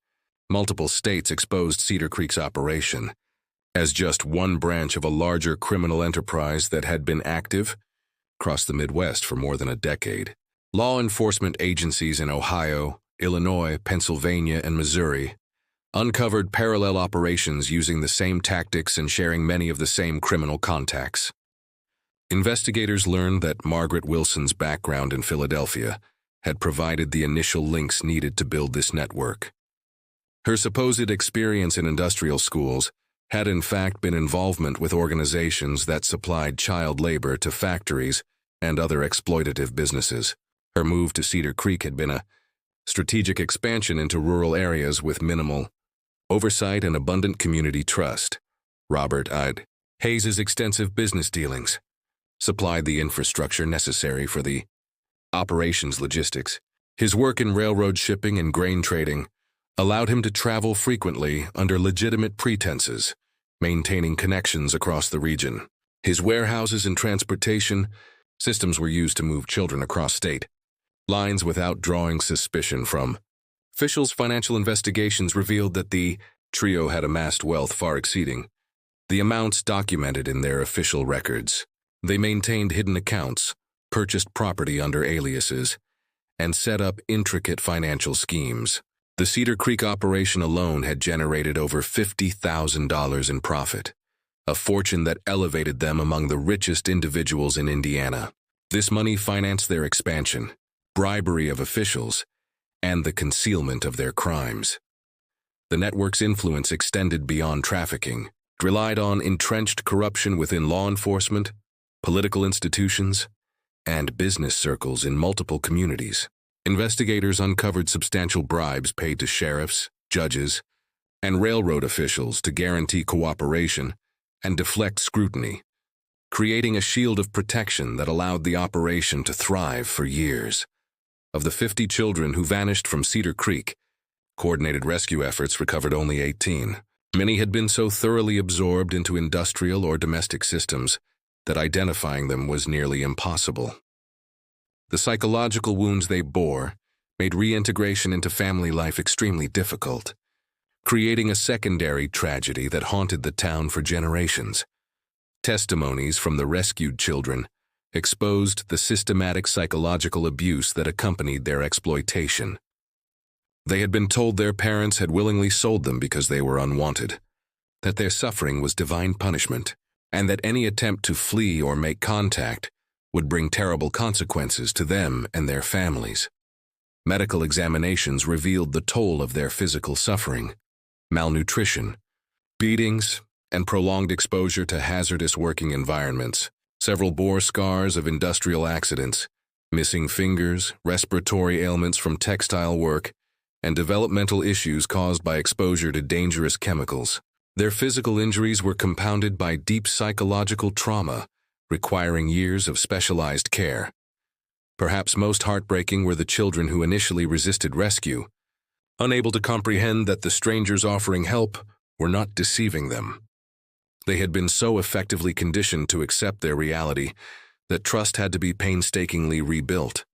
multiple states exposed Cedar Creek's operation as just one branch of a larger criminal enterprise that had been active across the Midwest for more than a decade. Law enforcement agencies in Ohio, Illinois, Pennsylvania, and Missouri uncovered parallel operations using the same tactics and sharing many of the same criminal contacts. Investigators learned that Margaret Wilson's background in Philadelphia had provided the initial links needed to build this network. Her supposed experience in industrial schools had in fact been involvement with organizations that supplied child labor to factories and other exploitative businesses. Her move to Cedar Creek had been a strategic expansion into rural areas with minimal oversight and abundant community trust. Robert Ide Hayes's extensive business dealings supplied the infrastructure necessary for the operations logistics. His work in railroad shipping and grain trading allowed him to travel frequently under legitimate pretenses, maintaining connections across the region. His warehouses and transportation systems were used to move children across state lines without drawing suspicion from officials. Financial investigations revealed that the trio had amassed wealth far exceeding the amounts documented in their official records. They maintained hidden accounts, purchased property under aliases, and set up intricate financial schemes. The Cedar Creek operation alone had generated over $50,000 in profit, a fortune that elevated them among the richest individuals in Indiana. This money financed their expansion, bribery of officials, and the concealment of their crimes. The network's influence extended beyond trafficking. It relied on entrenched corruption within law enforcement, political institutions, and business circles in multiple communities. Investigators uncovered substantial bribes paid to sheriffs, judges, and railroad officials to guarantee cooperation and deflect scrutiny, creating a shield of protection that allowed the operation to thrive for years. Of the 50 children who vanished from Cedar Creek, coordinated rescue efforts recovered only 18. Many had been so thoroughly absorbed into industrial or domestic systems that identifying them was nearly impossible. The psychological wounds they bore made reintegration into family life extremely difficult, creating a secondary tragedy that haunted the town for generations. Testimonies from the rescued children exposed the systematic psychological abuse that accompanied their exploitation. They had been told their parents had willingly sold them because they were unwanted, that their suffering was divine punishment, and that any attempt to flee or make contact would bring terrible consequences to them and their families. Medical examinations revealed the toll of their physical suffering: malnutrition, beatings, and prolonged exposure to hazardous working environments. Several bore scars of industrial accidents, missing fingers, respiratory ailments from textile work, and developmental issues caused by exposure to dangerous chemicals. Their physical injuries were compounded by deep psychological trauma, requiring years of specialized care. Perhaps most heartbreaking were the children who initially resisted rescue, unable to comprehend that the strangers offering help were not deceiving them. They had been so effectively conditioned to accept their reality that trust had to be painstakingly rebuilt.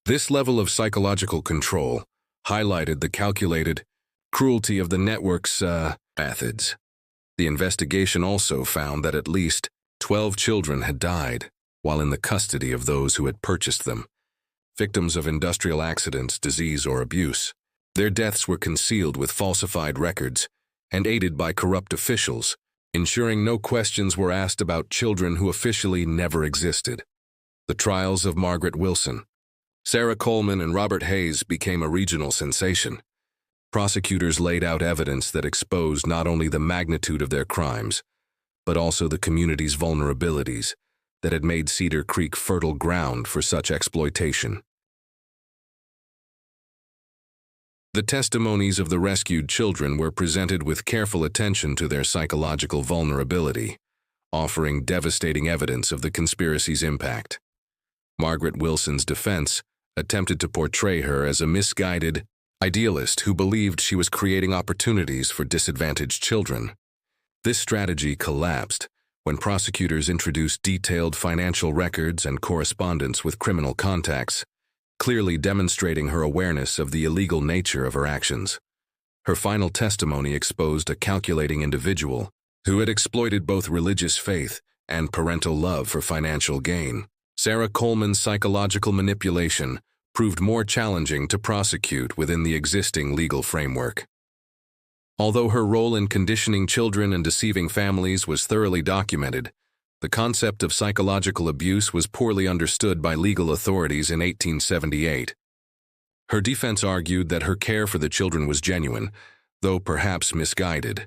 This level of psychological control highlighted the calculated cruelty of the network's methods. The investigation also found that at least 12 children had died while in the custody of those who had purchased them, victims of industrial accidents, disease, or abuse. Their deaths were concealed with falsified records and aided by corrupt officials, ensuring no questions were asked about children who officially never existed. The trials of Margaret Wilson, Sarah Coleman, and Robert Hayes became a regional sensation. Prosecutors laid out evidence that exposed not only the magnitude of their crimes, but also the community's vulnerabilities that had made Cedar Creek fertile ground for such exploitation. The testimonies of the rescued children were presented with careful attention to their psychological vulnerability, offering devastating evidence of the conspiracy's impact. Margaret Wilson's defense attempted to portray her as a misguided idealist who believed she was creating opportunities for disadvantaged children. This strategy collapsed when prosecutors introduced detailed financial records and correspondence with criminal contacts, clearly demonstrating her awareness of the illegal nature of her actions. Her final testimony exposed a calculating individual who had exploited both religious faith and parental love for financial gain. Sarah Coleman's psychological manipulation proved more challenging to prosecute within the existing legal framework. Although her role in conditioning children and deceiving families was thoroughly documented, the concept of psychological abuse was poorly understood by legal authorities in 1878. Her defense argued that her care for the children was genuine, though perhaps misguided,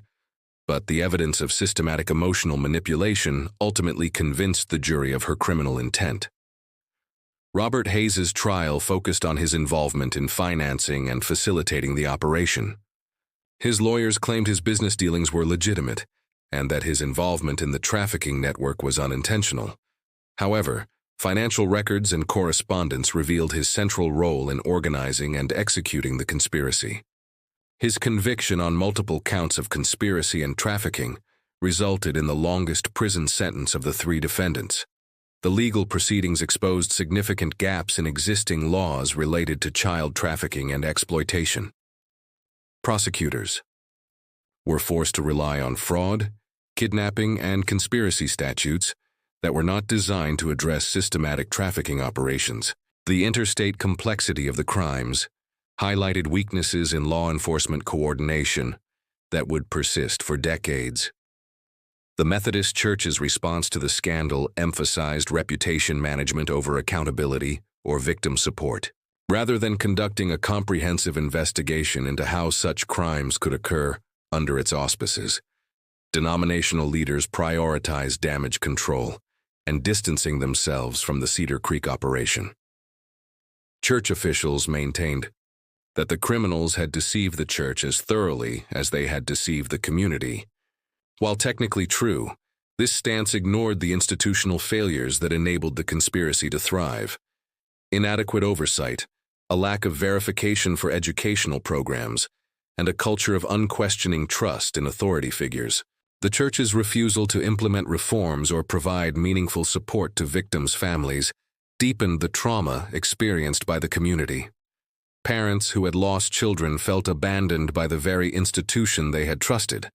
but the evidence of systematic emotional manipulation ultimately convinced the jury of her criminal intent. Robert Hayes's trial focused on his involvement in financing and facilitating the operation. His lawyers claimed his business dealings were legitimate and that his involvement in the trafficking network was unintentional. However, financial records and correspondence revealed his central role in organizing and executing the conspiracy. His conviction on multiple counts of conspiracy and trafficking resulted in the longest prison sentence of the three defendants. The legal proceedings exposed significant gaps in existing laws related to child trafficking and exploitation. Prosecutors were forced to rely on fraud, kidnapping, and conspiracy statutes that were not designed to address systematic trafficking operations. The interstate complexity of the crimes highlighted weaknesses in law enforcement coordination that would persist for decades. The Methodist Church's response to the scandal emphasized reputation management over accountability or victim support. Rather than conducting a comprehensive investigation into how such crimes could occur under its auspices, denominational leaders prioritized damage control and distancing themselves from the Cedar Creek operation. Church officials maintained that the criminals had deceived the church as thoroughly as they had deceived the community. While technically true, this stance ignored the institutional failures that enabled the conspiracy to thrive. Inadequate oversight, a lack of verification for educational programs, and a culture of unquestioning trust in authority figures. The church's refusal to implement reforms or provide meaningful support to victims' families deepened the trauma experienced by the community. Parents who had lost children felt abandoned by the very institution they had trusted,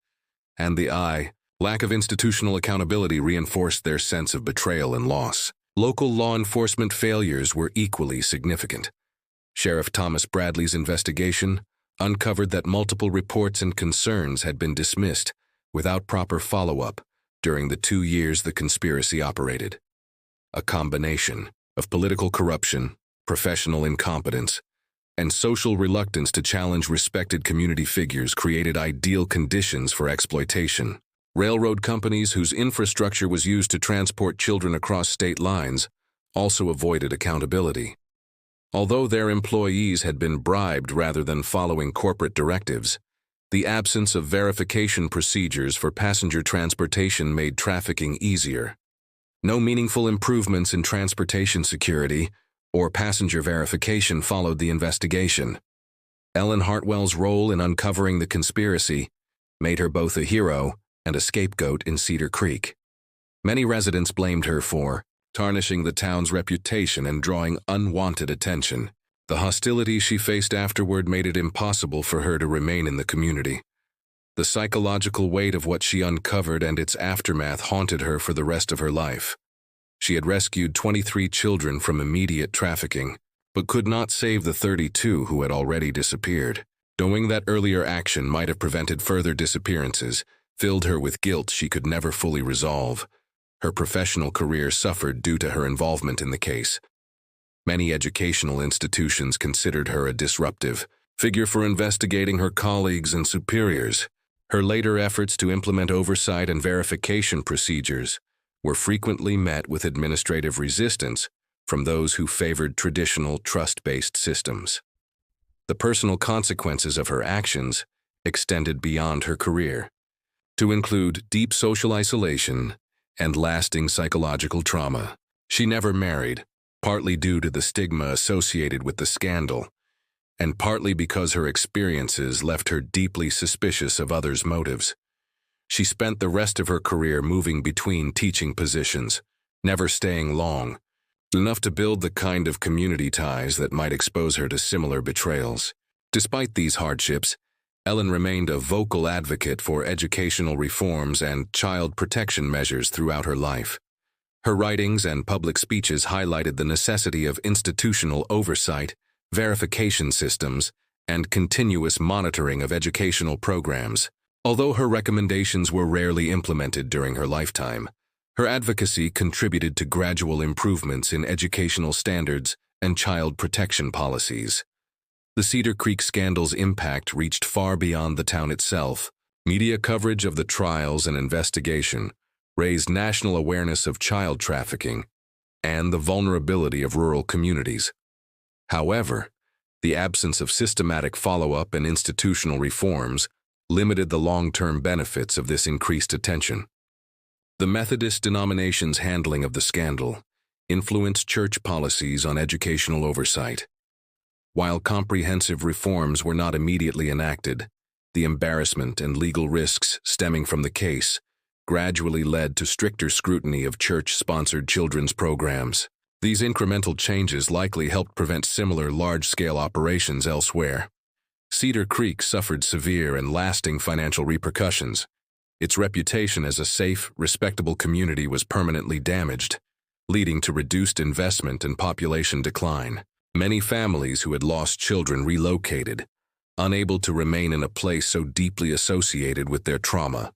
and the lack of institutional accountability reinforced their sense of betrayal and loss. Local law enforcement failures were equally significant. Sheriff Thomas Bradley's investigation uncovered that multiple reports and concerns had been dismissed without proper follow-up during the 2 years the conspiracy operated. A combination of political corruption, professional incompetence, and social reluctance to challenge respected community figures created ideal conditions for exploitation. Railroad companies whose infrastructure was used to transport children across state lines also avoided accountability. Although their employees had been bribed rather than following corporate directives, the absence of verification procedures for passenger transportation made trafficking easier. No meaningful improvements in transportation security or passenger verification followed the investigation. Ellen Hartwell's role in uncovering the conspiracy made her both a hero and a scapegoat in Cedar Creek. Many residents blamed her for tarnishing the town's reputation and drawing unwanted attention. The hostility she faced afterward made it impossible for her to remain in the community. The psychological weight of what she uncovered and its aftermath haunted her for the rest of her life. She had rescued 23 children from immediate trafficking, but could not save the 32 who had already disappeared. Knowing that earlier action might have prevented further disappearances filled her with guilt she could never fully resolve. Her professional career suffered due to her involvement in the case. Many educational institutions considered her a disruptive figure for investigating her colleagues and superiors. Her later efforts to implement oversight and verification procedures were frequently met with administrative resistance from those who favored traditional trust-based systems. The personal consequences of her actions extended beyond her career, to include deep social isolation and lasting psychological trauma. She never married, partly due to the stigma associated with the scandal, and partly because her experiences left her deeply suspicious of others' motives. She spent the rest of her career moving between teaching positions, never staying long, enough to build the kind of community ties that might expose her to similar betrayals. Despite these hardships, Ellen remained a vocal advocate for educational reforms and child protection measures throughout her life. Her writings and public speeches highlighted the necessity of institutional oversight, verification systems, and continuous monitoring of educational programs. Although her recommendations were rarely implemented during her lifetime, her advocacy contributed to gradual improvements in educational standards and child protection policies. The Cedar Creek scandal's impact reached far beyond the town itself. Media coverage of the trials and investigation raised national awareness of child trafficking and the vulnerability of rural communities. However, the absence of systematic follow-up and institutional reforms limited the long-term benefits of this increased attention. The Methodist denomination's handling of the scandal influenced church policies on educational oversight. While comprehensive reforms were not immediately enacted, the embarrassment and legal risks stemming from the case gradually led to stricter scrutiny of church-sponsored children's programs. These incremental changes likely helped prevent similar large-scale operations elsewhere. Cedar Creek suffered severe and lasting financial repercussions. Its reputation as a safe, respectable community was permanently damaged, leading to reduced investment and population decline. Many families who had lost children relocated, unable to remain in a place so deeply associated with their trauma.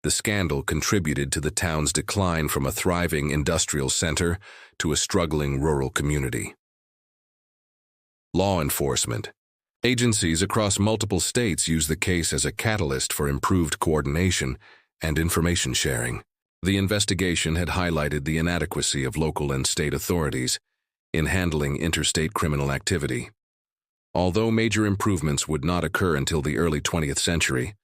The scandal contributed to the town's decline from a thriving industrial center to a struggling rural community. Law enforcement. Agencies across multiple states use the case as a catalyst for improved coordination and information sharing. The investigation had highlighted the inadequacy of local and state authorities in handling interstate criminal activity. Although major improvements would not occur until the early 20th century,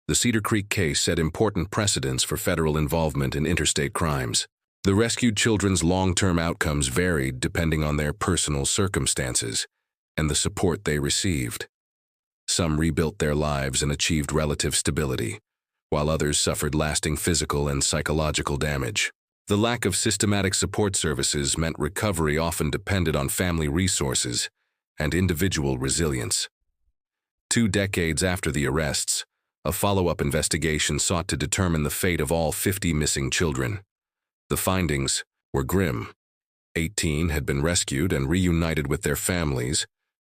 the Cedar Creek case set important precedents for federal involvement in interstate crimes. The rescued children's long-term outcomes varied depending on their personal circumstances and the support they received. Some rebuilt their lives and achieved relative stability, while others suffered lasting physical and psychological damage. The lack of systematic support services meant recovery often depended on family resources and individual resilience. 2 decades after the arrests, a follow-up investigation sought to determine the fate of all 50 missing children. The findings were grim. 18 had been rescued and reunited with their families,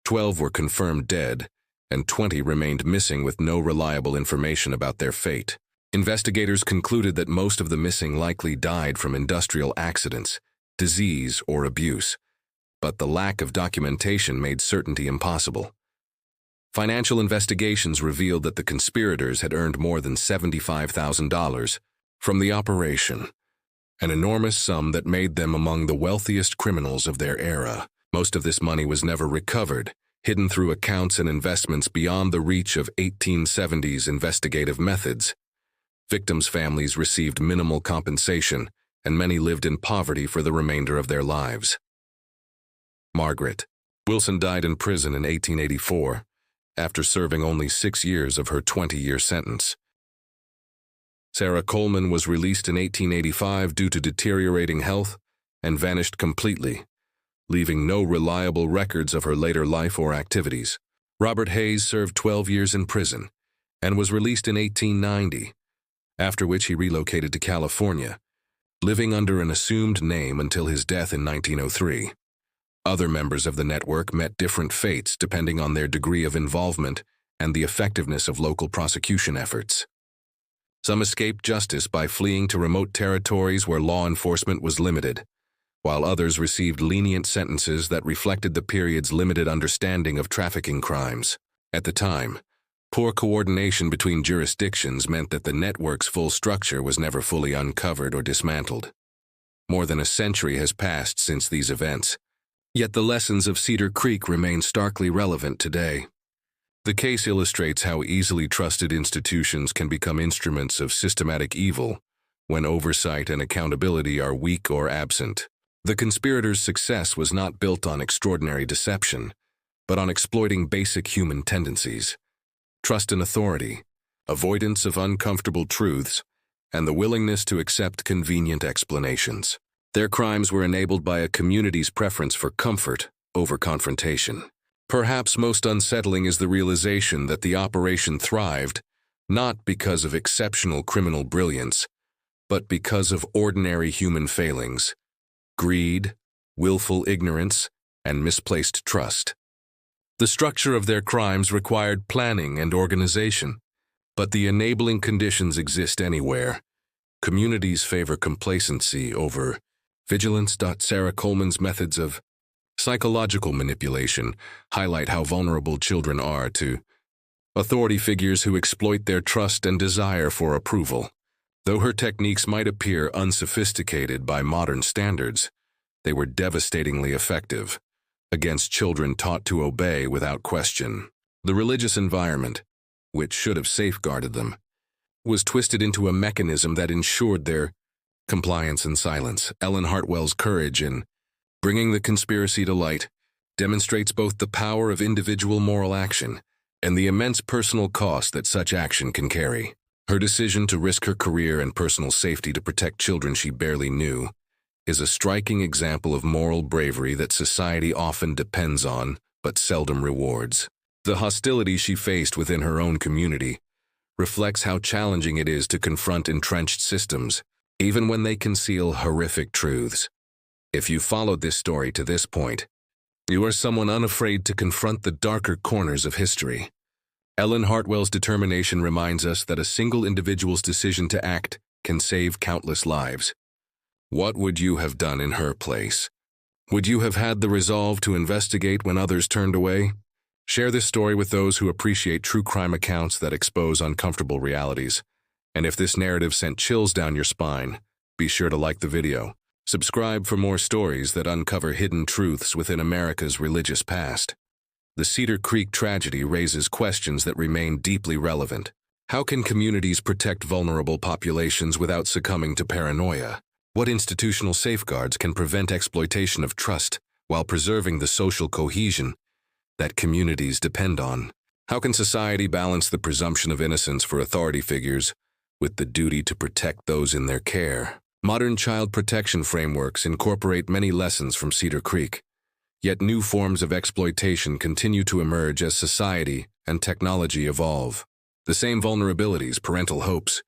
12 were confirmed dead, and 20 remained missing with no reliable information about their fate. Investigators concluded that most of the missing likely died from industrial accidents, disease, or abuse, but the lack of documentation made certainty impossible. Financial investigations revealed that the conspirators had earned more than $75,000 from the operation, an enormous sum that made them among the wealthiest criminals of their era. Most of this money was never recovered, hidden through accounts and investments beyond the reach of 1870s investigative methods. Victims' families received minimal compensation, and many lived in poverty for the remainder of their lives. Margaret Wilson died in prison in 1884, after serving only 6 years of her 20-year sentence. Sarah Coleman was released in 1885 due to deteriorating health and vanished completely, leaving no reliable records of her later life or activities. Robert Hayes served 12 years in prison and was released in 1890, after which he relocated to California, living under an assumed name until his death in 1903. Other members of the network met different fates depending on their degree of involvement and the effectiveness of local prosecution efforts. Some escaped justice by fleeing to remote territories where law enforcement was limited, while others received lenient sentences that reflected the period's limited understanding of trafficking crimes. At the time, poor coordination between jurisdictions meant that the network's full structure was never fully uncovered or dismantled. More than a century has passed since these events, yet the lessons of Cedar Creek remain starkly relevant today. The case illustrates how easily trusted institutions can become instruments of systematic evil when oversight and accountability are weak or absent. The conspirators' success was not built on extraordinary deception, but on exploiting basic human tendencies: trust in authority, avoidance of uncomfortable truths, and the willingness to accept convenient explanations. Their crimes were enabled by a community's preference for comfort over confrontation. Perhaps most unsettling is the realization that the operation thrived not because of exceptional criminal brilliance, but because of ordinary human failings: greed, willful ignorance, and misplaced trust. The structure of their crimes required planning and organization, but the enabling conditions exist anywhere. Communities favor complacency over vigilance. Sarah Coleman's methods of psychological manipulation highlight how vulnerable children are to authority figures who exploit their trust and desire for approval. Though her techniques might appear unsophisticated by modern standards, they were devastatingly effective against children taught to obey without question. The religious environment, which should have safeguarded them, was twisted into a mechanism that ensured their compliance and silence. Ellen Hartwell's courage in bringing the conspiracy to light demonstrates both the power of individual moral action and the immense personal cost that such action can carry. Her decision to risk her career and personal safety to protect children she barely knew is a striking example of moral bravery that society often depends on but seldom rewards. The hostility she faced within her own community reflects how challenging it is to confront entrenched systems, even when they conceal horrific truths. If you followed this story to this point, you are someone unafraid to confront the darker corners of history. Ellen Hartwell's determination reminds us that a single individual's decision to act can save countless lives. What would you have done in her place? Would you have had the resolve to investigate when others turned away? Share this story with those who appreciate true crime accounts that expose uncomfortable realities. And if this narrative sent chills down your spine, be sure to like the video. Subscribe for more stories that uncover hidden truths within America's religious past. The Cedar Creek tragedy raises questions that remain deeply relevant. How can communities protect vulnerable populations without succumbing to paranoia? What institutional safeguards can prevent exploitation of trust while preserving the social cohesion that communities depend on? How can society balance the presumption of innocence for authority figures with the duty to protect those in their care? Modern child protection frameworks incorporate many lessons from Cedar Creek, yet new forms of exploitation continue to emerge as society and technology evolve. The same vulnerabilities, parental hopes,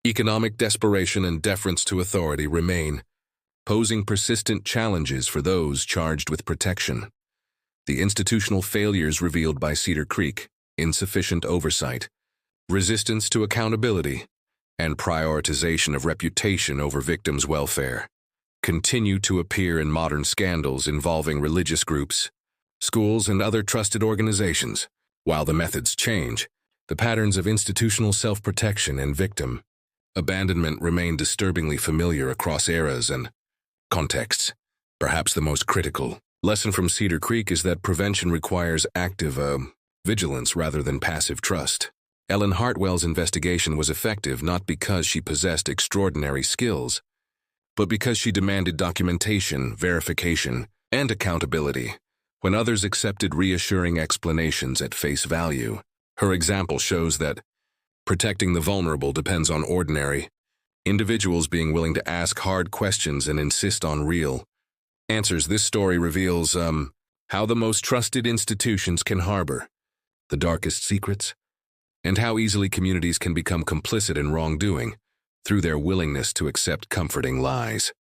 economic desperation, and deference to authority remain, posing persistent challenges for those charged with protection. The institutional failures revealed by Cedar Creek, insufficient oversight, resistance to accountability, and prioritization of reputation over victims' welfare, continue to appear in modern scandals involving religious groups, schools, and other trusted organizations. While the methods change, the patterns of institutional self-protection and victim abandonment remain disturbingly familiar across eras and contexts. Perhaps the most critical Lesson from Cedar Creek is that prevention requires active vigilance rather than passive trust. Ellen Hartwell's investigation was effective not because she possessed extraordinary skills, but because she demanded documentation, verification, and accountability. When others accepted reassuring explanations at face value, her example shows that protecting the vulnerable depends on ordinary individuals being willing to ask hard questions and insist on real answers. This story reveals how the most trusted institutions can harbor the darkest secrets, and how easily communities can become complicit in wrongdoing through their willingness to accept comforting lies.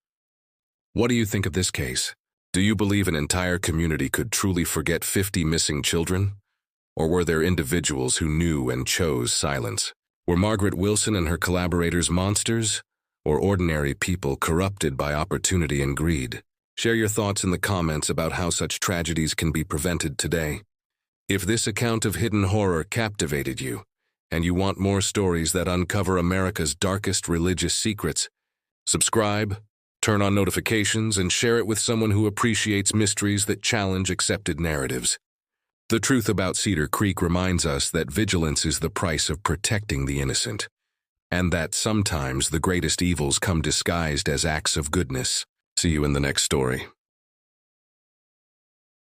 What do you think of this case? Do you believe an entire community could truly forget 50 missing children? Or were there individuals who knew and chose silence? Were Margaret Wilson and her collaborators monsters, or ordinary people corrupted by opportunity and greed? Share your thoughts in the comments about how such tragedies can be prevented today. If this account of hidden horror captivated you, and you want more stories that uncover America's darkest religious secrets, subscribe, turn on notifications, and share it with someone who appreciates mysteries that challenge accepted narratives. The truth about Cedar Creek reminds us that vigilance is the price of protecting the innocent, and that sometimes the greatest evils come disguised as acts of goodness. See you in the next story.